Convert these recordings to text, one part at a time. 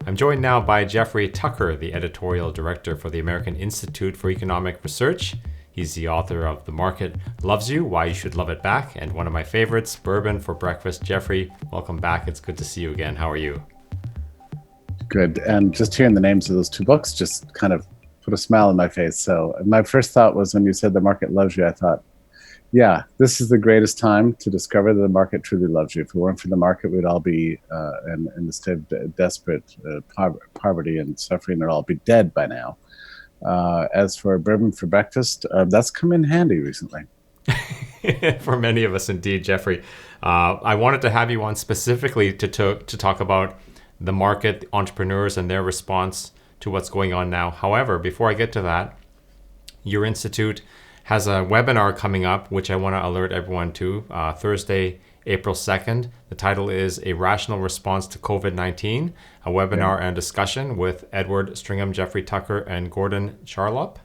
I'm joined now by Jeffrey Tucker, the editorial director for the American Institute for Economic Research. He's the author of The Market Loves You, Why You Should Love It Back, and one of my favorites, Bourbon for Breakfast. Jeffrey, welcome back. It's good to see you again. How are you? Good. And just hearing the names of those two books just kind of put a smile on my face. So my first thought was when you said The Market Loves You, I thought, yeah, this is the greatest time to discover that the market truly loves you. If it weren't for the market, we'd all be in the state of desperate poverty and suffering, and all be dead by now. As for Bourbon for Breakfast, that's come in handy recently. For many of us, indeed, Jeffrey. I wanted to have you on specifically to talk about the market, the entrepreneurs, and their response to what's going on now. However, before I get to that, your institute has a webinar coming up, which I want to alert everyone to, Thursday, April 2nd. The title is A Rational Response to COVID-19, a webinar and discussion with Edward Stringham, Jeffrey Tucker, and Gordon Charlop.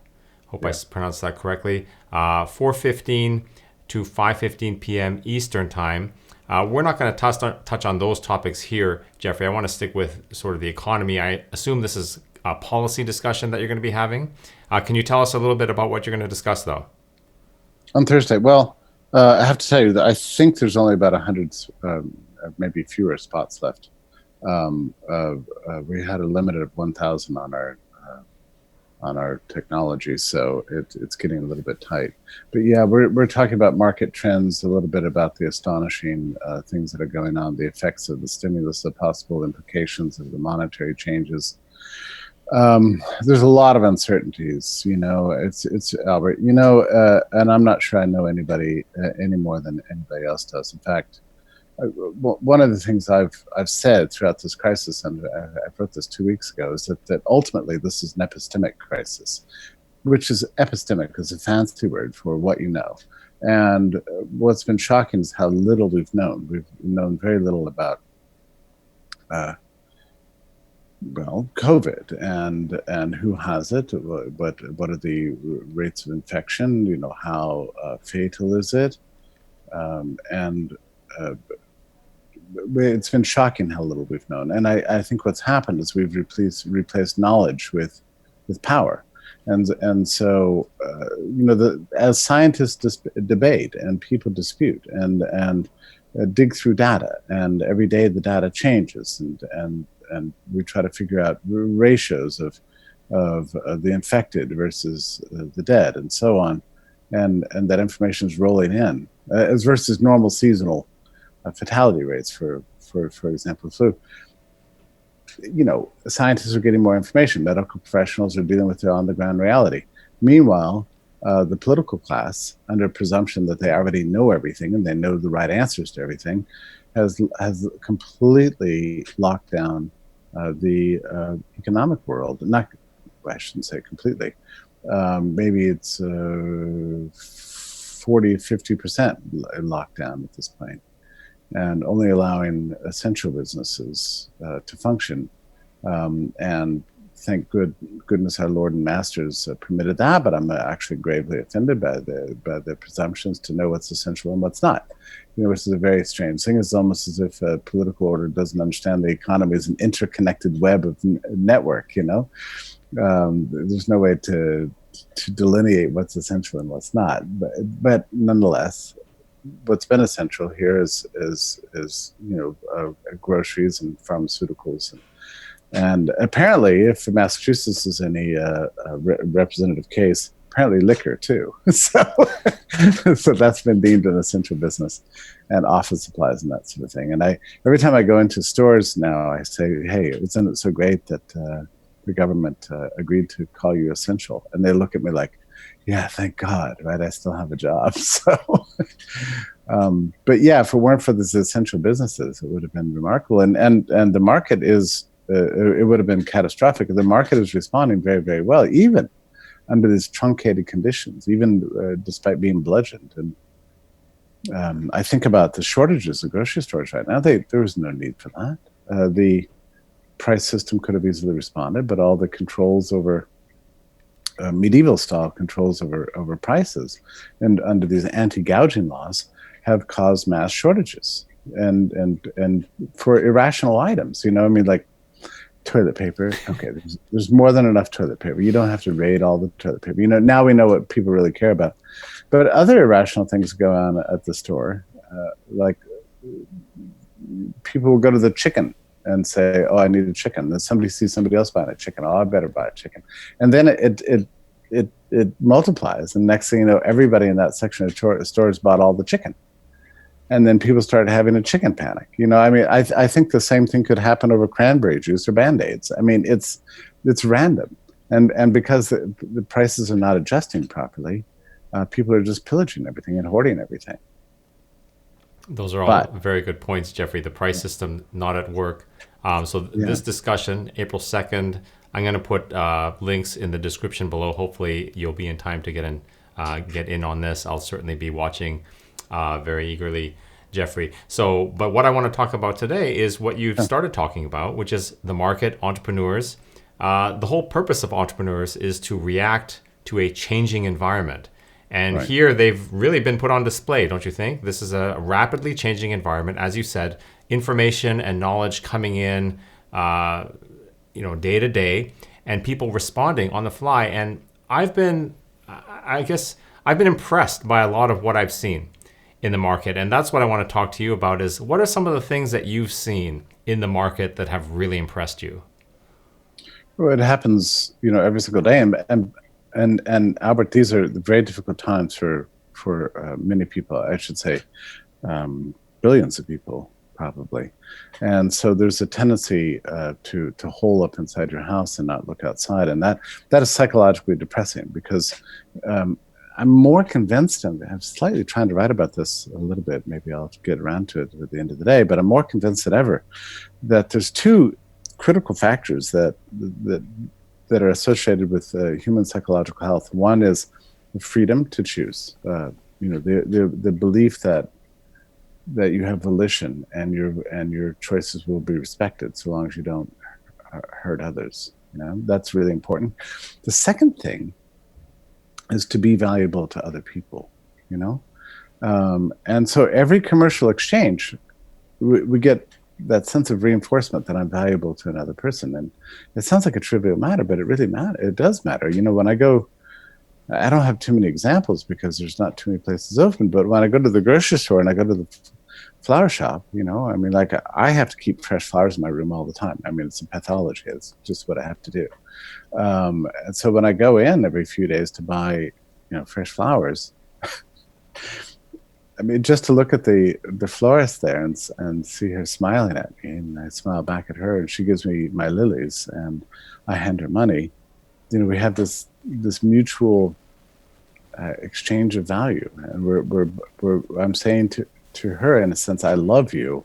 Hope I pronounced that correctly. 4:15 to 5:15 p.m. Eastern Time. We're not going to touch on those topics here, Jeffrey. I want to stick with sort of the economy. I assume this is a policy discussion that you're going to be having. Can you tell us a little bit about what you're going to discuss, though? On Thursday, well, I have to tell you that I think there's only about 100, maybe fewer spots left. We had a limit of 1,000 on our technology, so it's getting a little bit tight. But yeah, we're talking about market trends, a little bit about the astonishing things that are going on, the effects of the stimulus, the possible implications of the monetary changes. There's a lot of uncertainties, it's Albert, and I'm not sure I know anybody any more than anybody else does. In fact, one of the things I've said throughout this crisis, and I wrote this 2 weeks ago, is that ultimately this is an epistemic crisis, which is epistemic is a fancy word for what you know. And what's been shocking is how little we've known. We've known very little about COVID and who has it, what are the rates of infection, how fatal is it, and it's been shocking how little we've known. And I think what's happened is we've replaced knowledge with power, and so as scientists debate and people dispute and dig through data, and every day the data changes, and we try to figure out ratios of the infected versus the dead, and so on, and that information is rolling in as versus normal seasonal fatality rates for example, flu. Scientists are getting more information. Medical professionals are dealing with their on-the-ground reality. Meanwhile, the political class, under presumption that they already know everything and they know the right answers to everything, has completely locked down the economic world. I shouldn't say completely. Maybe it's 40-50% in lockdown at this point, and only allowing essential businesses to function. And thank goodness our Lord and Masters permitted that, but I'm actually gravely offended by the presumptions to know what's essential and what's not. Which is a very strange thing. It's almost as if a political order doesn't understand the economy is an interconnected web of network. There's no way to delineate what's essential and what's not. But nonetheless, what's been essential here is groceries and pharmaceuticals, and apparently, if Massachusetts is any representative case, apparently liquor too. So that's been deemed an essential business, and office supplies and that sort of thing. And every time I go into stores now, I say, "Hey, isn't it so great that the government agreed to call you essential?" And they look at me like, "Yeah, thank God, right? I still have a job." So, but yeah, if it weren't for these essential businesses, it would have been remarkable. And the market is, it would have been catastrophic. The market is responding very, very well, even under these truncated conditions, even despite being bludgeoned. And I think about the shortages of grocery stores right now. There was no need for that. The price system could have easily responded, but all the controls over medieval style controls over prices and under these anti-gouging laws have caused mass shortages and for irrational items. Like Toilet paper. Okay, there's more than enough toilet paper. You don't have to raid all the toilet paper. Now we know what people really care about. But other irrational things go on at the store, like people will go to the chicken and say, "Oh, I need a chicken." Then somebody sees somebody else buying a chicken. Oh, I better buy a chicken, and then it multiplies. And next thing you know, everybody in that section of stores bought all the chicken. And then people started having a chicken panic. I mean, I think the same thing could happen over cranberry juice or Band-Aids. I mean, it's random, and because the prices are not adjusting properly, people are just pillaging everything and hoarding everything. Those are all very good points, Jeffrey. The price system not at work. This discussion, April 2nd, I'm going to put links in the description below. Hopefully, you'll be in time to get in on this. I'll certainly be watching very eagerly, Jeffrey. But what I want to talk about today is what you've started talking about, which is the market, entrepreneurs. The whole purpose of entrepreneurs is to react to a changing environment. And here they've really been put on display, don't you think? This is a rapidly changing environment. As you said, information and knowledge coming in, day to day, and people responding on the fly. And I've been impressed by a lot of what I've seen in the market. And that's what I want to talk to you about is what are some of the things that you've seen in the market that have really impressed you? Well, it happens, every single day. And Albert, these are very difficult times for many people, I should say, billions of people probably. And so there's a tendency to hole up inside your house and not look outside. And that is psychologically depressing because I'm more convinced, and I'm slightly trying to write about this a little bit. Maybe I'll get around to it at the end of the day, but I'm more convinced than ever that there's two critical factors that are associated with human psychological health. One is the freedom to choose. The belief that you have volition and your choices will be respected so long as you don't hurt others. That's really important. The second thing is to be valuable to other people. And so every commercial exchange, we get that sense of reinforcement that I'm valuable to another person. And it sounds like a trivial matter, but it really matters. It does matter. When I go, I don't have too many examples because there's not too many places open, but when I go to the grocery store and I go to the flower shop, I have to keep fresh flowers in my room all the time. I mean, it's a pathology. It's just what I have to do. And so when I go in every few days to buy, fresh flowers, I mean, just to look at the florist there and see her smiling at me, and I smile back at her, and she gives me my lilies, and I hand her money. We have this mutual exchange of value, and I'm saying to her, in a sense, I love you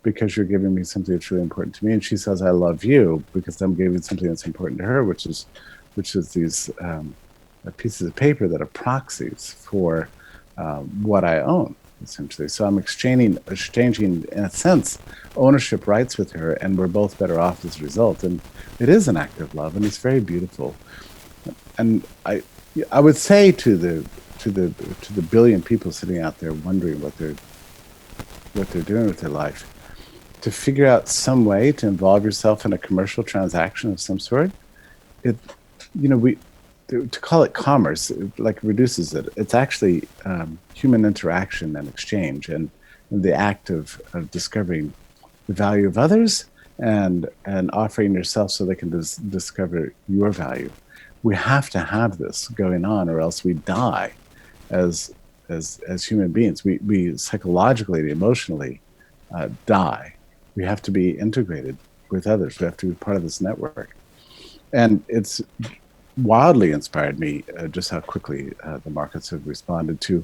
because you're giving me something that's really important to me, and she says, I love you because I'm giving something that's important to her, which is these pieces of paper that are proxies for what I own, essentially. So I'm exchanging, in a sense, ownership rights with her, and we're both better off as a result. And it is an act of love, and it's very beautiful. And I would say to the billion people sitting out there wondering what they're doing with their life, to figure out some way to involve yourself in a commercial transaction of some sort. To call it commerce, reduces it. It's actually human interaction and exchange, and the act of discovering the value of others and offering yourself so they can discover your value. We have to have this going on, or else we die as human beings. We psychologically and emotionally die. We have to be integrated with others. We have to be part of this network, and it's wildly inspired me just how quickly the markets have responded to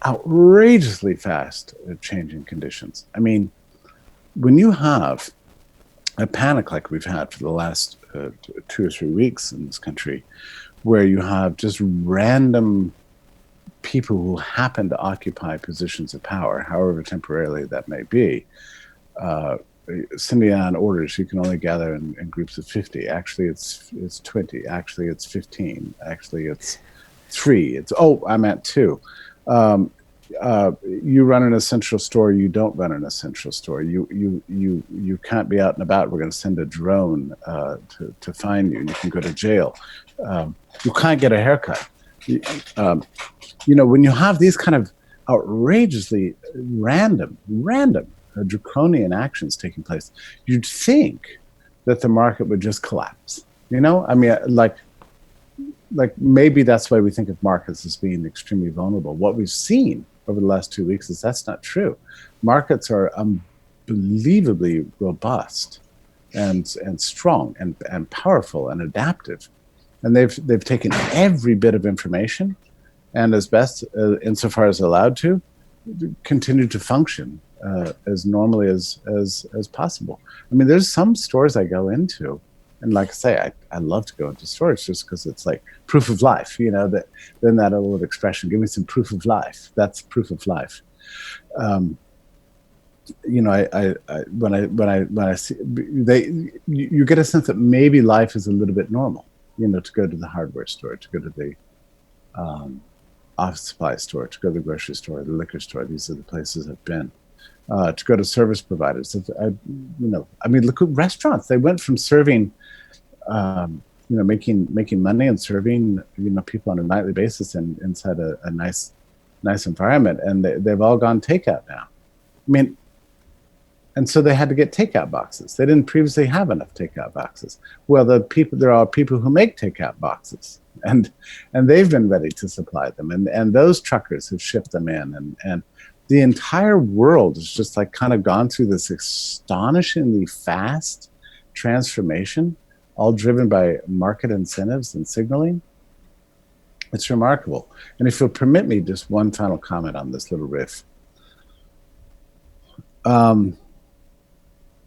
outrageously fast changing conditions. I mean, when you have a panic like we've had for the last 2 or 3 weeks in this country, where you have just random people who happen to occupy positions of power, however temporarily that may be, sending out orders, you can only gather in groups of 50. Actually, it's 20. Actually, it's 15. Actually, it's 3. I'm at 2. You run an essential store. You don't run an essential store. You can't be out and about. We're going to send a drone to find you. You can go to jail. You can't get a haircut. When you have these kind of outrageously random, draconian actions taking place, you'd think that the market would just collapse. I mean, like maybe that's why we think of markets as being extremely vulnerable. What we've seen over the last 2 weeks is that's not true. Markets are unbelievably robust and strong and powerful and adaptive. And they've taken every bit of information and as best, insofar as allowed to, continue to function as normally as possible. I mean, there's some stores I go into, and like I say, I love to go into stores just because it's like proof of life, that old expression, give me some proof of life. That's proof of life. When I see you get a sense that maybe life is a little bit normal, to go to the hardware store, to go to the office supply store, to go to the grocery store, the liquor store. These are the places I've been. To go to service providers. Look at restaurants. They went from serving, making money and serving, people on a nightly basis inside a nice environment, and they've all gone takeout now. I mean, and so they had to get takeout boxes. They didn't previously have enough takeout boxes. Well, there are people who make takeout boxes, and they've been ready to supply them, and those truckers have shipped them in, and the entire world has just like kind of gone through this astonishingly fast transformation, all driven by market incentives and signaling. It's remarkable. And if you'll permit me just one final comment on this little riff.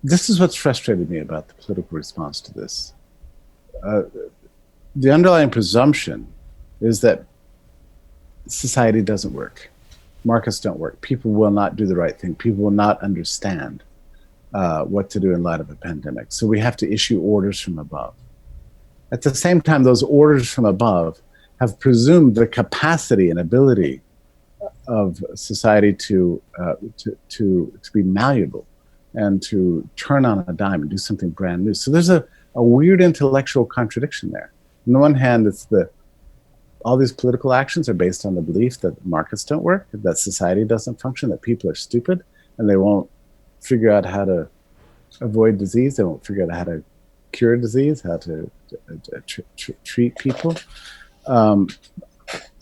This is what's frustrated me about the political response to this. The underlying presumption is that society doesn't work. Markets don't work. People will not do the right thing. People will not understand what to do in light of a pandemic. So we have to issue orders from above. At the same time, those orders from above have presumed the capacity and ability of society to be malleable and to turn on a dime and do something brand new. So there's a weird intellectual contradiction there. On the one hand, it's all these political actions are based on the belief that markets don't work, that society doesn't function, that people are stupid, and they won't figure out how to avoid disease. They won't figure out how to cure disease, how to treat people. On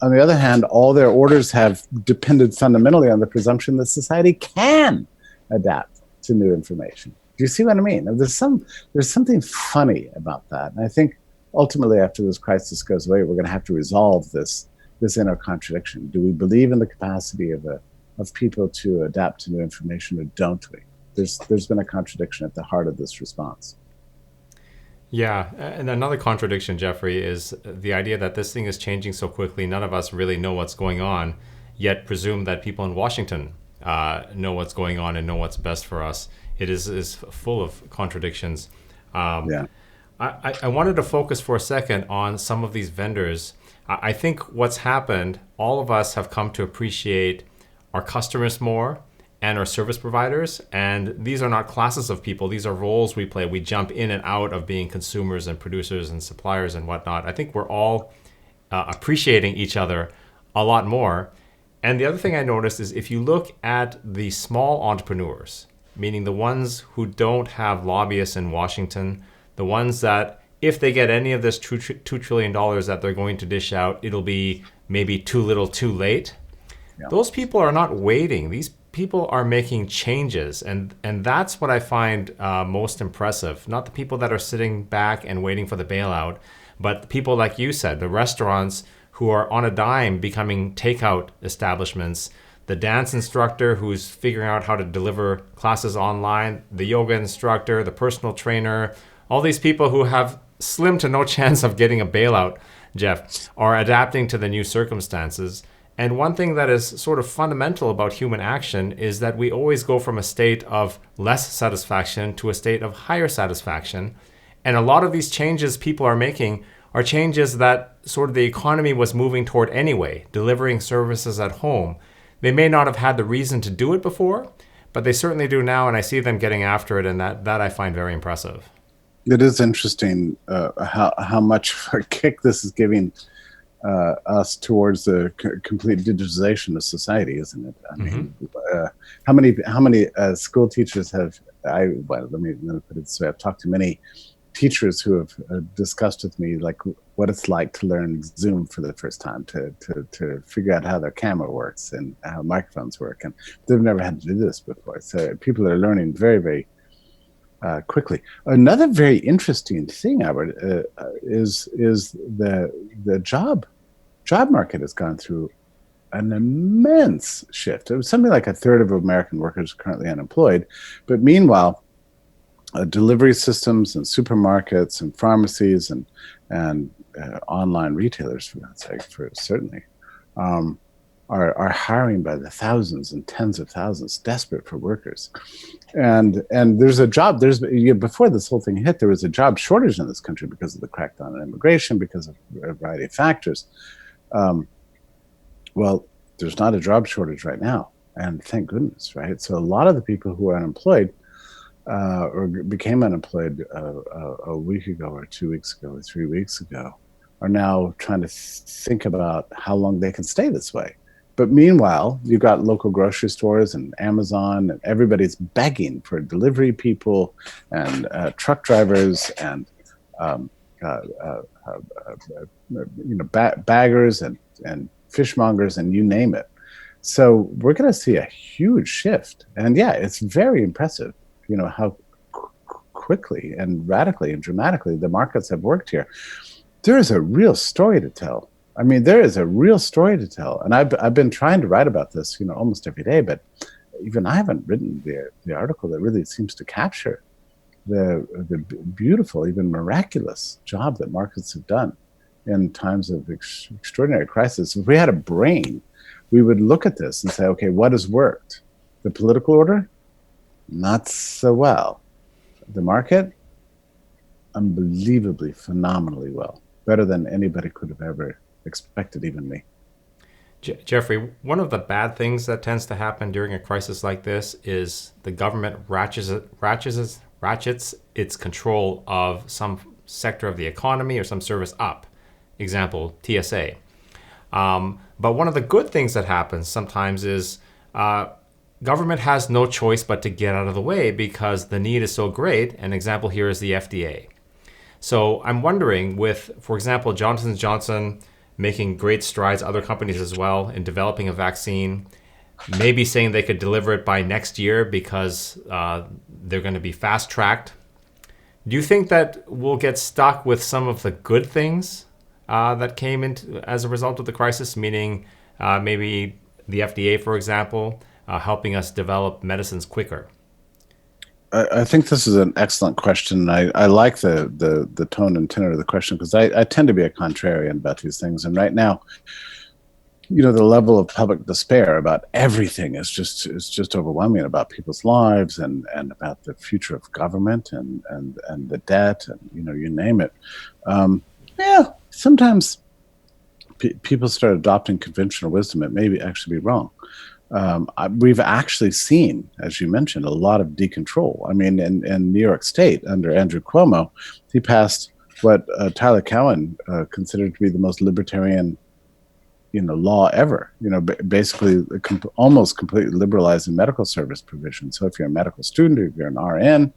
the other hand, all their orders have depended fundamentally on the presumption that society can adapt to new information. Do you see what I mean? There's something funny about that, and I think ultimately, after this crisis goes away, we're going to have to resolve this inner contradiction. Do we believe in the capacity of people to adapt to new information, or don't we? There's been a contradiction at the heart of this response. Yeah, and another contradiction, Jeffrey, is the idea that this thing is changing so quickly, none of us really know what's going on, yet presume that people in Washington know what's going on and know what's best for us. It is full of contradictions. Yeah. I wanted to focus for a second on some of these vendors. I think what's happened, all of us have come to appreciate our customers more and our service providers. And these are not classes of people. These are roles we play. We jump in and out of being consumers and producers and suppliers and whatnot. I think we're all appreciating each other a lot more. And the other thing I noticed is if you look at the small entrepreneurs, meaning the ones who don't have lobbyists in Washington, the ones that if they get any of this $2 trillion that they're going to dish out, it'll be maybe too little too late. Yeah. Those people are not waiting. These people are making changes. And that's what I find most impressive. Not the people that are sitting back and waiting for the bailout, but the people like you said, the restaurants who are on a dime becoming takeout establishments, the dance instructor who's figuring out how to deliver classes online, the yoga instructor, the personal trainer, all these people who have slim to no chance of getting a bailout, Jeff, are adapting to the new circumstances. And one thing that is sort of fundamental about human action is that we always go from a state of less satisfaction to a state of higher satisfaction. And a lot of these changes people are making are changes that sort of the economy was moving toward anyway, delivering services at home. They may not have had the reason to do it before, but they certainly do now, and I see them getting after it, and that I find very impressive. It is interesting how much of a kick this is giving us towards the complete digitization of society, isn't it? I mean, how many school teachers have well, let me put it this way. I've talked to many teachers who have discussed with me like what it's like to learn Zoom for the first time, to figure out how their camera works and how microphones work, and they've never had to do this before. So people are learning very, very quickly. Another very interesting thing, Albert, is the job market has gone through an immense shift. It was something like a third of American workers are currently unemployed, but meanwhile, delivery systems and supermarkets and pharmacies and online retailers, for that sake, for certainly, are hiring by the thousands and tens of thousands, desperate for workers. And there's a job. Before this whole thing hit, there was a job shortage in this country because of the crackdown on immigration, because of a variety of factors. Well, there's not a job shortage right now, and thank goodness, right? So a lot of the people who are unemployed or became unemployed a week ago or 2 weeks ago or 3 weeks ago are now trying to think about how long they can stay this way. But meanwhile, you've got local grocery stores and Amazon, and everybody's begging for delivery people and truck drivers and baggers and fishmongers and you name it. So we're going to see a huge shift, and yeah, it's very impressive. How quickly and radically and dramatically the markets have worked here. There is a real story to tell. I mean, there is a real story to tell, and I've been trying to write about this, almost every day. But even I haven't written the article that really seems to capture the beautiful, even miraculous job that markets have done in times of extraordinary crisis. If we had a brain, we would look at this and say, okay, what has worked? The political order, not so well. The market, unbelievably, phenomenally well. Better than anybody could have ever expected, even me. Jeffrey, one of the bad things that tends to happen during a crisis like this is the government ratchets its control of some sector of the economy or some service up. Example, TSA. But one of the good things that happens sometimes is government has no choice but to get out of the way because the need is so great. An example here is the FDA. So I'm wondering, with, for example, Johnson & Johnson making great strides, other companies as well, in developing a vaccine, maybe saying they could deliver it by next year because they're going to be fast-tracked. Do you think that we'll get stuck with some of the good things that came into as a result of the crisis, meaning maybe the FDA, for example, helping us develop medicines quicker? I think this is an excellent question. I like the tone and tenor of the question because I tend to be a contrarian about these things. And right now, the level of public despair about everything is just overwhelming, about people's lives and about the future of government and the debt and you name it. Sometimes people start adopting conventional wisdom. It may actually be wrong. We've actually seen, as you mentioned, a lot of decontrol. I mean, in New York State under Andrew Cuomo, he passed what Tyler Cowen considered to be the most libertarian, law ever. Basically, almost completely liberalizing medical service provision. So if you're a medical student or if you're an RN,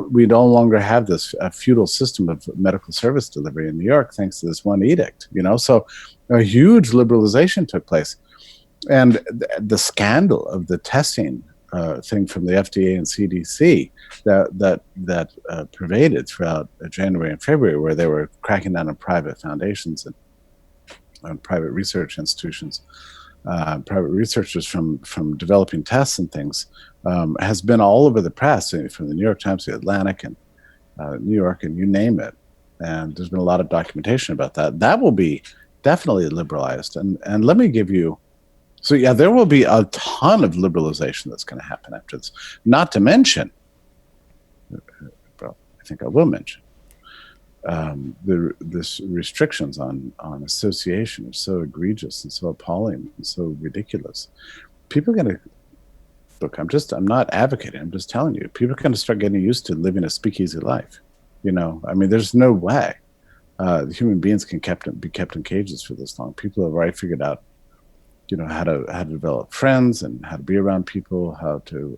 we no longer have this feudal system of medical service delivery in New York thanks to this one edict. So a huge liberalization took place. And the scandal of the testing thing from the FDA and CDC that pervaded throughout January and February, where they were cracking down on private foundations and on private research institutions, private researchers from developing tests and things, has been all over the press, from the New York Times, the Atlantic, and New York, and you name it. And there's been a lot of documentation about that. That will be definitely liberalized. And let me give you. So yeah, there will be a ton of liberalization that's going to happen after this. Not to mention, well, I think I will mention, this restrictions on association are so egregious and so appalling and so ridiculous. People are going to look. I'm not advocating. I'm just telling you. People are going to start getting used to living a speakeasy life. I mean, there's no way human beings can be kept in cages for this long. People have already figured out, how to develop friends and how to be around people, how to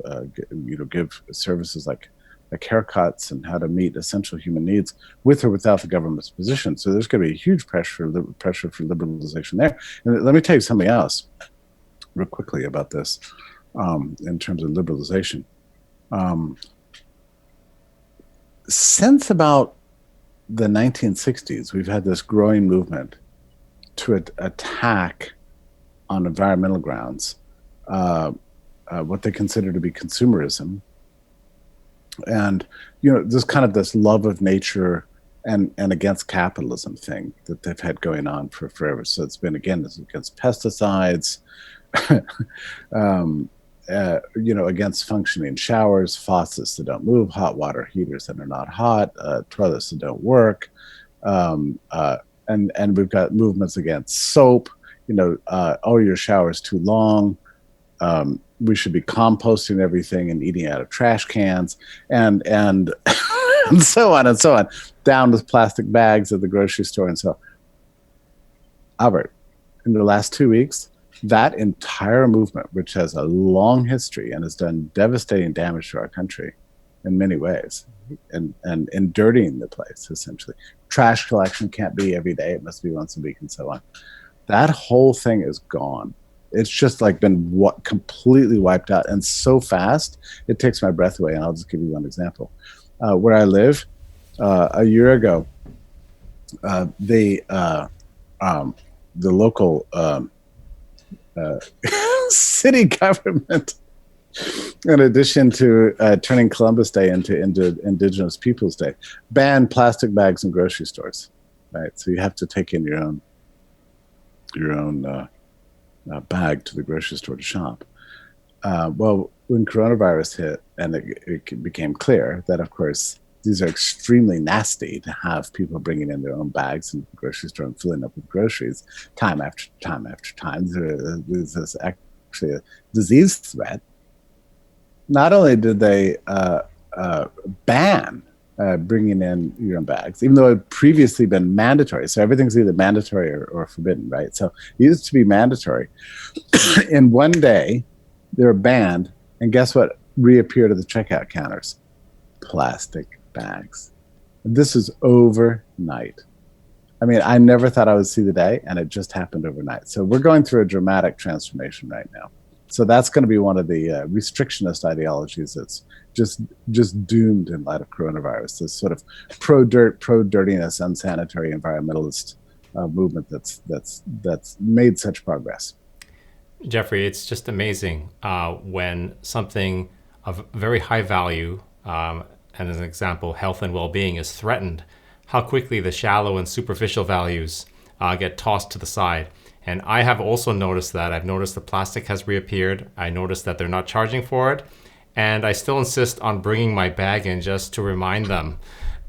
give services like haircuts, and how to meet essential human needs with or without the government's position. So there's going to be a huge pressure for liberalization there. And let me tell you something else real quickly about this in terms of liberalization. Since about the 1960s, we've had this growing movement to attack on environmental grounds what they consider to be consumerism, and this love of nature and against capitalism thing that they've had going on for forever. So it's been against pesticides, against functioning showers, faucets that don't move, hot water heaters that are not hot, toilets that don't work, and we've got movements against soap. Your shower's too long. We should be composting everything and eating out of trash cans, and and so on and so on, down with plastic bags at the grocery store. And so, Albert, in the last 2 weeks, that entire movement, which has a long history and has done devastating damage to our country in many ways, and dirtying the place, essentially. Trash collection can't be every day. It must be once a week, and so on. That whole thing is gone. It's just been completely wiped out, and so fast, it takes my breath away. And I'll just give you one example. Where I live, a year ago, the local city government, in addition to turning Columbus Day into Indigenous Peoples Day, banned plastic bags in grocery stores. Right, so you have to take in your own bag to the grocery store to shop. Well, when coronavirus hit, and it became clear that, of course, these are extremely nasty to have people bringing in their own bags into the grocery store and filling up with groceries time after time after time. There's actually a disease threat. Not only did they ban bringing in your own bags, even though it had previously been mandatory. So everything's either mandatory or forbidden, right? So it used to be mandatory. In one day, they were banned, and guess what reappeared at the checkout counters? Plastic bags. This is overnight. I mean, I never thought I would see the day, and it just happened overnight. So we're going through a dramatic transformation right now. So that's going to be one of the restrictionist ideologies that's just doomed in light of coronavirus. This sort of pro-dirt, pro-dirtiness, unsanitary environmentalist movement that's made such progress. Jeffrey, it's just amazing when something of very high value, and as an example, health and well-being, is threatened, how quickly the shallow and superficial values get tossed to the side. And I have also noticed that. I've noticed the plastic has reappeared. I noticed that they're not charging for it. And I still insist on bringing my bag in just to remind them.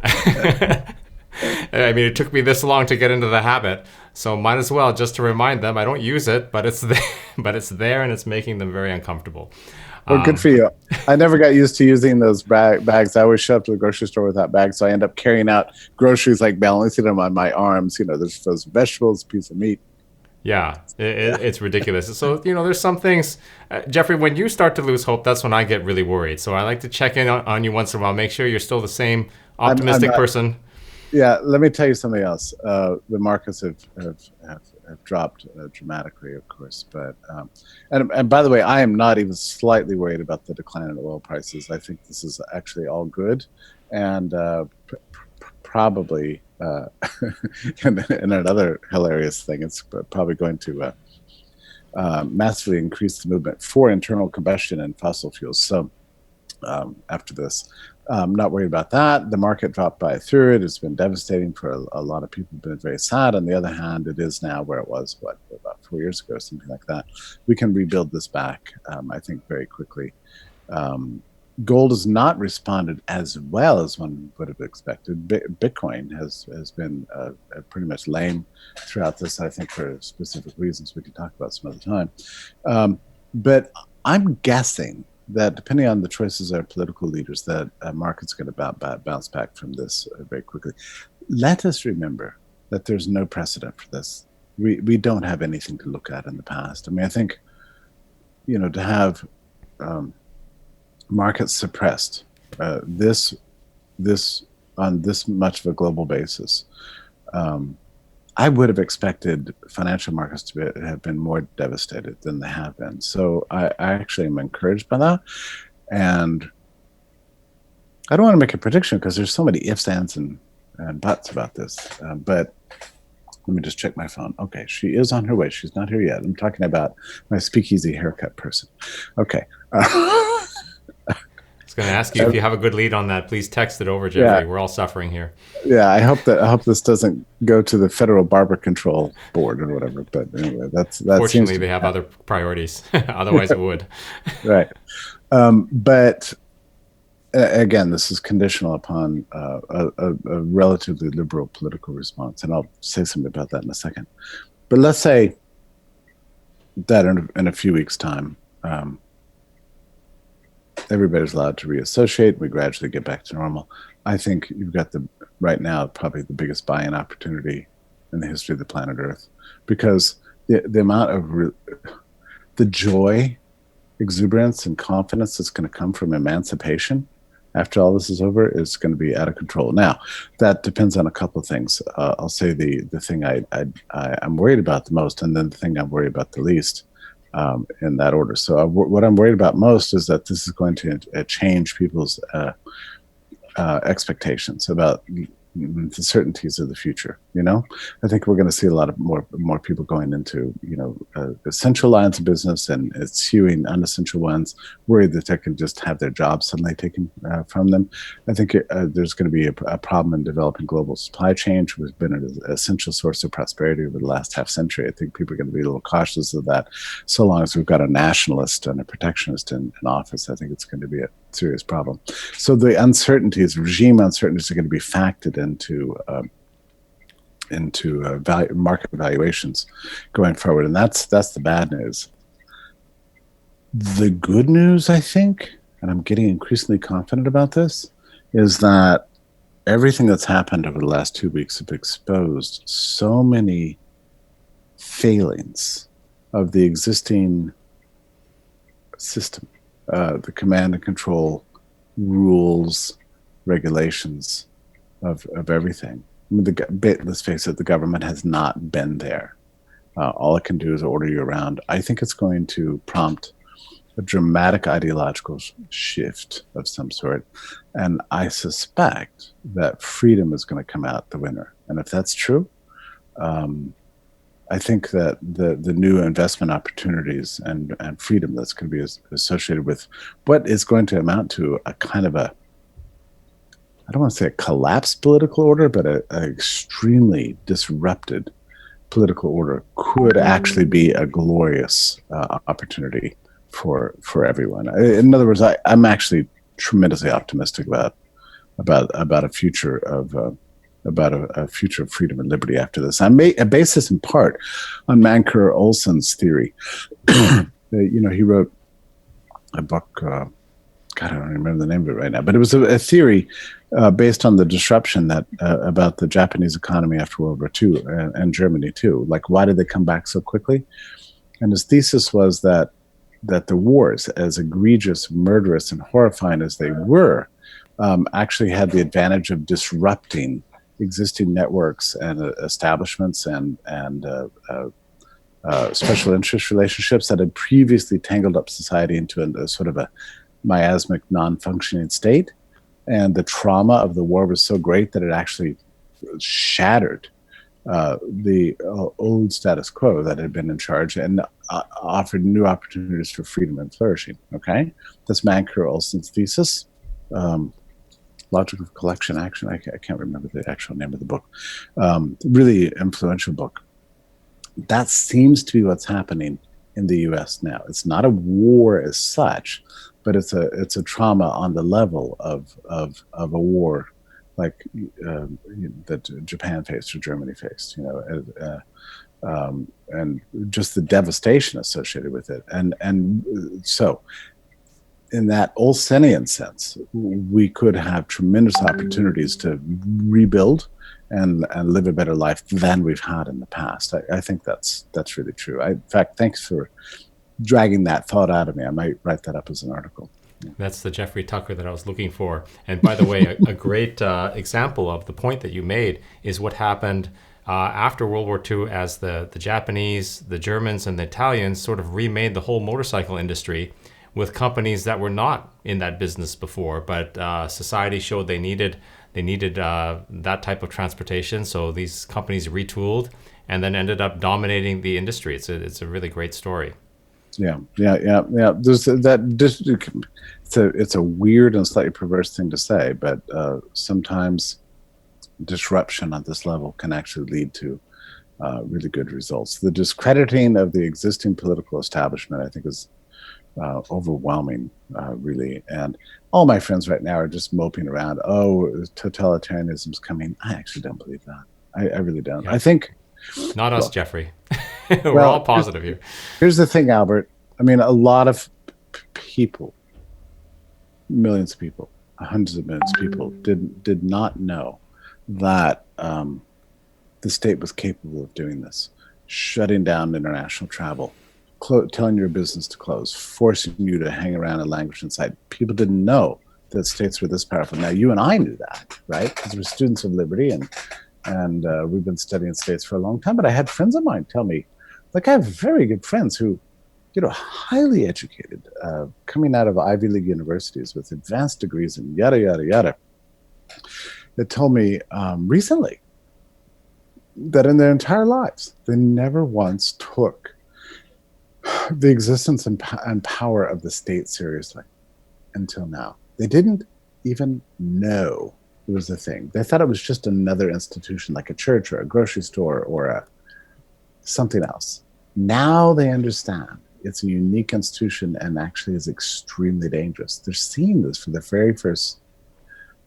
I mean, it took me this long to get into the habit, so might as well just to remind them. I don't use it, but it's there, and it's making them very uncomfortable. Well, good for you. I never got used to using those bags. I always show up to the grocery store without bags, so I end up carrying out groceries, like balancing them on my arms. There's those vegetables, a piece of meat. Yeah, it's ridiculous. So, there's some things, Jeffrey, when you start to lose hope, that's when I get really worried. So I like to check in on you once in a while, make sure you're still the same optimistic person. Yeah, let me tell you something else. The markets have dropped dramatically, of course. But and by the way, I am not even slightly worried about the decline in oil prices. I think this is actually all good, and probably and another hilarious thing, it's probably going to massively increase the movement for internal combustion and fossil fuels. So after this, I'm not worried about that. The market dropped by a third. It's been devastating for a lot of people. Been very sad. On the other hand, it is now where it was, about 4 years ago, something like that. We can rebuild this back, I think, very quickly. gold has not responded as well as one would have expected. Bitcoin has been pretty much lame throughout this, I think, for specific reasons we can talk about some other time. But I'm guessing that depending on the choices of our political leaders, that market's going to bounce back from this very quickly. Let us remember that there's no precedent for this. We don't have anything to look at in the past. I mean, I think, to have markets suppressed this on this much of a global basis, I would have expected financial markets to have been more devastated than they have been. So I actually am encouraged by that. And I don't want to make a prediction because there's so many ifs, ands, and buts about this. But let me just check my phone. Okay, she is on her way. She's not here yet. I'm talking about my speakeasy haircut person. Okay. I was going to ask you if you have a good lead on that. Please text it over, Jeffrey. Yeah. We're all suffering here. Yeah, I hope this doesn't go to the Federal Barber Control Board or whatever. But anyway, that. Fortunately, they have other priorities. Otherwise, it would. Right. But again, this is conditional upon a relatively liberal political response, and I'll say something about that in a second. But let's say that in a few weeks' time, everybody's allowed to reassociate. We gradually get back to normal. I think you've got right now probably the biggest buy-in opportunity in the history of the planet Earth, because the amount of the joy, exuberance, and confidence that's going to come from emancipation after all this is over is going to be out of control. Now, that depends on a couple of things. I'll say the thing I'm worried about the most, and then the thing I'm worried about the least, in that order. So what I'm worried about most is that this is going to change people's expectations about the certainties of the future. I think we're going to see a lot of more people going into essential lines of business and eschewing unessential ones, worried that they can just have their jobs suddenly taken from them. I think there's going to be a problem in developing global supply chain, which has been an essential source of prosperity over the last half century. I think people are going to be a little cautious of that. So long as we've got a nationalist and a protectionist in office, I think it's going to be a serious problem. So the uncertainties, regime uncertainties, are going to be factored into market valuations going forward, and that's the bad news. The good news, I think, and I'm getting increasingly confident about this, is that everything that's happened over the last 2 weeks have exposed so many failings of the existing system, the command and control rules, regulations of everything. I mean, let's face it, the government has not been there. All it can do is order you around. I think it's going to prompt a dramatic ideological shift of some sort. And I suspect that freedom is going to come out the winner. And if that's true, I think that the new investment opportunities and freedom that's going to be associated with what is going to amount to a kind of I don't want to say a collapsed political order, but an extremely disrupted political order could actually be a glorious opportunity for everyone. In other words, I'm actually tremendously optimistic about a future of a future of freedom and liberty after this. I base this in part on Mancur Olson's theory. He wrote a book. God, I don't remember the name of it right now, but it was a theory based on the disruption that about the Japanese economy after World War II and Germany too. Like, why did they come back so quickly? And his thesis was that the wars, as egregious, murderous, and horrifying as they were, actually had the advantage of disrupting existing networks and establishments and special interest relationships that had previously tangled up society into a sort of a miasmic, non-functioning state. And the trauma of the war was so great that it actually shattered the old status quo that had been in charge and offered new opportunities for freedom and flourishing. Okay, that's Mancur Olson's thesis. Logic of Collection Action. I can't remember the actual name of the book. Really influential book. That seems to be what's happening in the U.S. now. It's not a war as such, but it's a trauma on the level of a war like that Japan faced or Germany faced, and just the devastation associated with it. And so in that Olsenian sense, we could have tremendous opportunities to rebuild and live a better life than we've had in the past. I think that's really true. In fact, thanks for dragging that thought out of me. I might write that up as an article. That's the Jeffrey Tucker that I was looking for. And by the way, a great example of the point that you made is what happened after World War II as the Japanese, the Germans, and the Italians sort of remade the whole motorcycle industry with companies that were not in that business before, but society showed they needed that type of transportation. So these companies retooled and then ended up dominating the industry. It's a really great story. Yeah. There's that. It's a weird and slightly perverse thing to say, but sometimes disruption at this level can actually lead to really good results. The discrediting of the existing political establishment, I think, is overwhelming, really. And all my friends right now are just moping around. Oh, totalitarianism's coming. I actually don't believe that. I really don't. Yeah. I think not us, Jeffrey. We're all positive here. Here's the thing, Albert. I mean, a lot of people, millions of people, hundreds of millions of people did not know that the state was capable of doing this, shutting down international travel, telling your business to close, forcing you to hang around a language inside. People didn't know that states were this powerful. Now, you and I knew that, right? Because we're students of liberty and we've been studying states for a long time. But I had friends of mine tell me, like, I have very good friends who, highly educated, coming out of Ivy League universities with advanced degrees and yada, yada, yada, that told me recently that in their entire lives, they never once took the existence and power of the state seriously until now. They didn't even know it was a thing. They thought it was just another institution like a church or a grocery store or something else. Now they understand it's a unique institution and actually is extremely dangerous. They're seeing this for the very first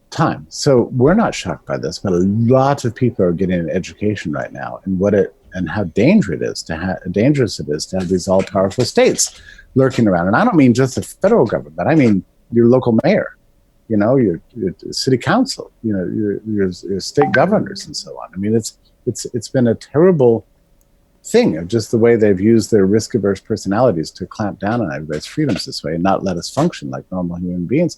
time. So we're not shocked by this, but a lot of people are getting an education right now and how dangerous it is to have these all-powerful states lurking around. And I don't mean just the federal government. I mean your local mayor, your city council, your state governors and so on. I mean, it's been a terrible thing of just the way they've used their risk-averse personalities to clamp down on everybody's freedoms this way and not let us function like normal human beings.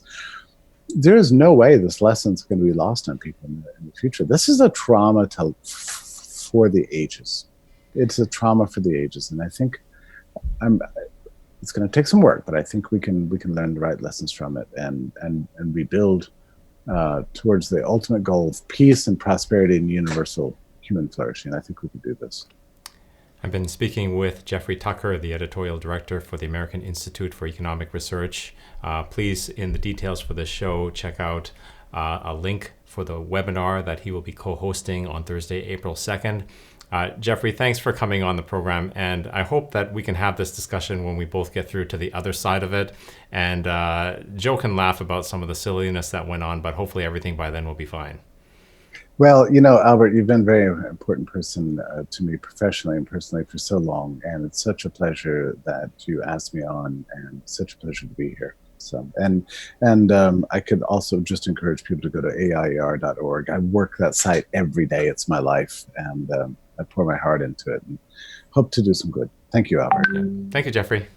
There is no way this lesson's going to be lost on people in the future. This is a trauma for the ages. It's a trauma for the ages, and I think it's going to take some work, but I think we can learn the right lessons from it and rebuild towards the ultimate goal of peace and prosperity and universal human flourishing. I think we can do this. I've been speaking with Jeffrey Tucker, the editorial director for the American Institute for Economic Research. Please, in the details for this show, check out a link for the webinar that he will be co-hosting on Thursday, April 2nd. Jeffrey, thanks for coming on the program, and I hope that we can have this discussion when we both get through to the other side of it, and joke and laugh about some of the silliness that went on, but hopefully everything by then will be fine. Well, Albert, you've been a very important person to me professionally and personally for so long, and it's such a pleasure that you asked me on, and such a pleasure to be here. So, and I could also just encourage people to go to AIER.org. I work that site every day. It's my life, and I pour my heart into it and hope to do some good. Thank you, Albert. Thank you, Jeffrey.